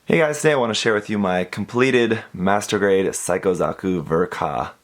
Hey guys, today I want to share with you my completed Master Grade Psycho Zaku Ver.Ka.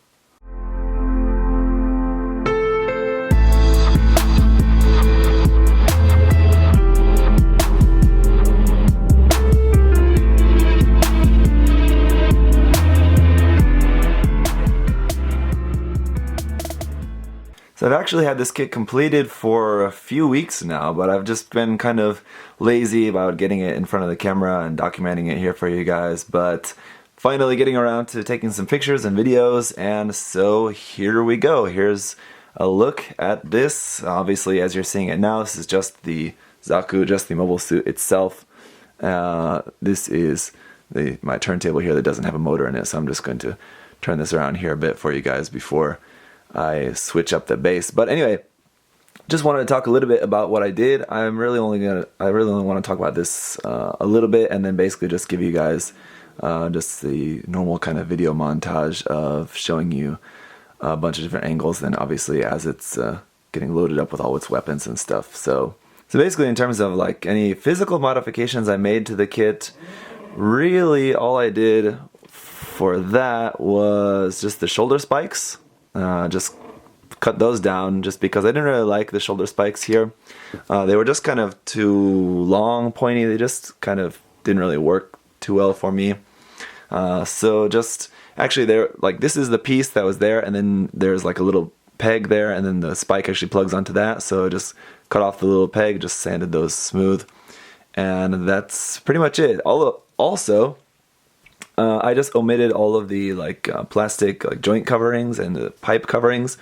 So I've actually had this kit completed for a few weeks now, but I've just been kind of lazy about getting it in front of the camera and documenting it here for you guys, but finally getting around to taking some pictures and videos, and so here we go. Here's a look at this. Obviously, as you're seeing it now, this is just the Zaku, just the mobile suit itself. This is my turntable here that doesn't have a motor in it, so I'm just going to turn this around here a bit for you guys before I switch up the bass. But anyway, just wanted to talk a little bit about what I did. I really only want to talk about this a little bit, and then basically just give you guys just the normal kind of video montage of showing you a bunch of different angles, then obviously as it's getting loaded up with all its weapons and stuff. So basically, in terms of like any physical modifications I made to the kit, really all I did for that was just the shoulder spikes. Just cut those down just because I didn't really like the shoulder spikes here. They were just kind of too long, pointy. They just kind of didn't really work too well for me. So just actually this is the piece that was there, and then there's like a little peg there, and then the spike actually plugs onto that. So just cut off the little peg, just sanded those smooth, and that's pretty much it. Also, I just omitted all of the plastic joint coverings and the pipe coverings.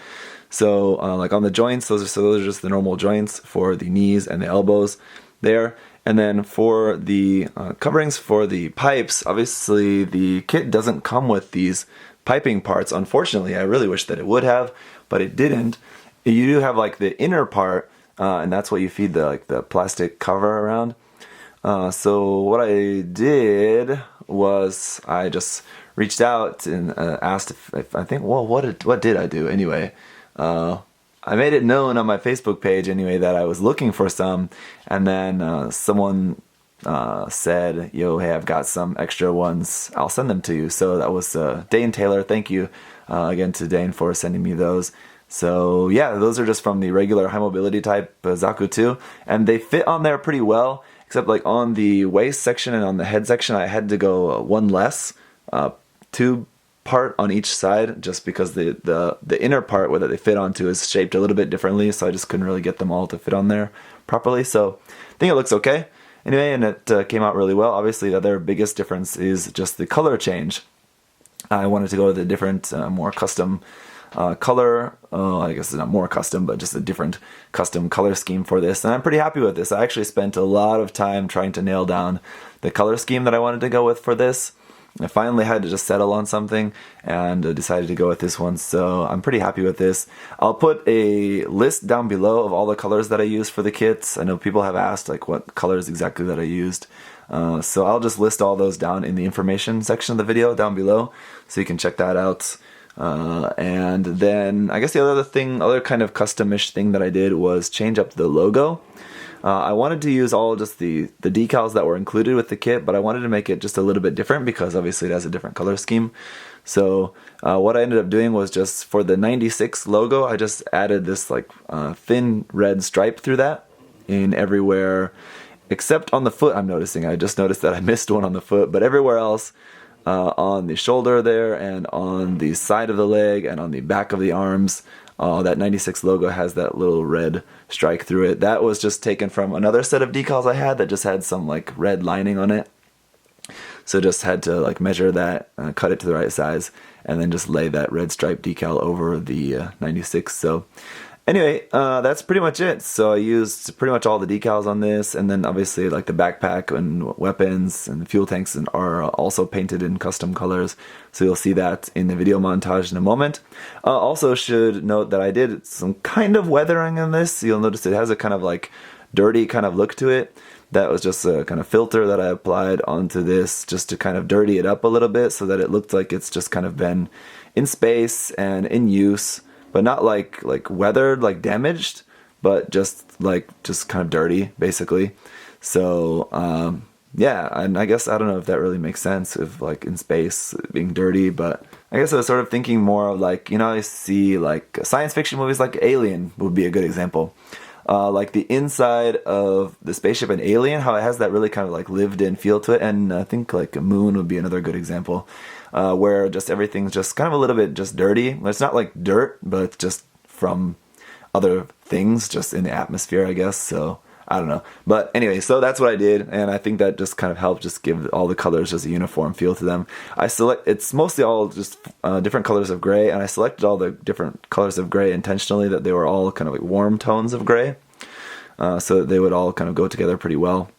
So like on the joints, those are just the normal joints for the knees and the elbows there. And then for the coverings for the pipes, obviously the kit doesn't come with these piping parts. Unfortunately, I really wish that it would have, but it didn't. You do have like the inner part, and that's what you feed the plastic cover around. So what I did was I just reached out and asked if I think, well, what did I do anyway? I made it known on my Facebook page anyway that I was looking for some, and then someone said, yo, hey, I've got some extra ones, I'll send them to you. So that was Dane Taylor. Thank you again to Dane for sending me those. So yeah, those are just from the regular high mobility type Zaku 2, and they fit on there pretty well. Except like on the waist section and on the head section, I had to go one less tube part on each side, just because the inner part where they fit onto is shaped a little bit differently, so I just couldn't really get them all to fit on there properly. So I think it looks okay anyway, and it came out really well. Obviously, the other biggest difference is just the color change. I wanted to go with a different, more custom color. I guess it's not more custom, but just a different custom color scheme for this, and I'm pretty happy with this. I actually spent a lot of time trying to nail down the color scheme that I wanted to go with for this. I finally had to just settle on something and decided to go with this one, so I'm pretty happy with this. I'll put a list down below of all the colors that I used for the kits. I know people have asked like what colors exactly that I used, so I'll just list all those down in the information section of the video down below, so you can check that out. And then I guess the other kind of custom-ish thing that I did was change up the logo. I wanted to use all just the decals that were included with the kit, but I wanted to make it just a little bit different because obviously it has a different color scheme. So what I ended up doing was just for the 96 logo, I just added this thin red stripe through that in everywhere except on the foot. I just noticed that I missed one on the foot, but everywhere else, on the shoulder there and on the side of the leg and on the back of the arms, that 96 logo has that little red strike through it. That was just taken from another set of decals I had that just had some red lining on it. So just had to measure that, cut it to the right size, and then just lay that red stripe decal over the 96. So anyway, that's pretty much it. So I used pretty much all the decals on this, and then obviously the backpack and weapons and the fuel tanks are also painted in custom colors. So you'll see that in the video montage in a moment. Also should note that I did some kind of weathering in this. You'll notice it has a kind of dirty kind of look to it. That was just a kind of filter that I applied onto this just to kind of dirty it up a little bit so that it looked like it's just kind of been in space and in use, but not like weathered, damaged, but just kind of dirty, basically. So yeah, and I guess I don't know if that really makes sense if like in space being dirty, but I guess I was sort of thinking more of like, you know, I see like science fiction movies like Alien would be a good example. Like the inside of the spaceship in Alien, how it has that really kind of like lived in feel to it, and I think like a Moon would be another good example, where just everything's just kind of a little bit just dirty. It's not like dirt, but it's just from other things just in the atmosphere, I guess. So I don't know. But anyway, so that's what I did, and I think that just kind of helped just give all the colors just a uniform feel to them. It's mostly all just different colors of gray, and I selected all the different colors of gray intentionally, that they were all kind of like warm tones of gray, so that they would all kind of go together pretty well.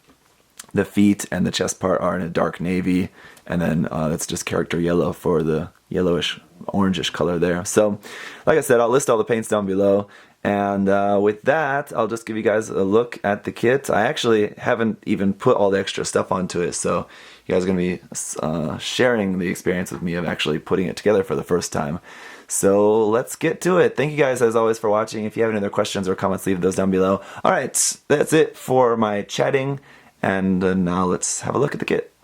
The feet and the chest part are in a dark navy, and then that's just character yellow for the yellowish, orangish color there. So, like I said, I'll list all the paints down below. And with that, I'll just give you guys a look at the kit. I actually haven't even put all the extra stuff onto it, so you guys are going to be sharing the experience with me of actually putting it together for the first time. So let's get to it. Thank you guys as always for watching. If you have any other questions or comments, leave those down below. Alright, that's it for my chatting, and now let's have a look at the kit.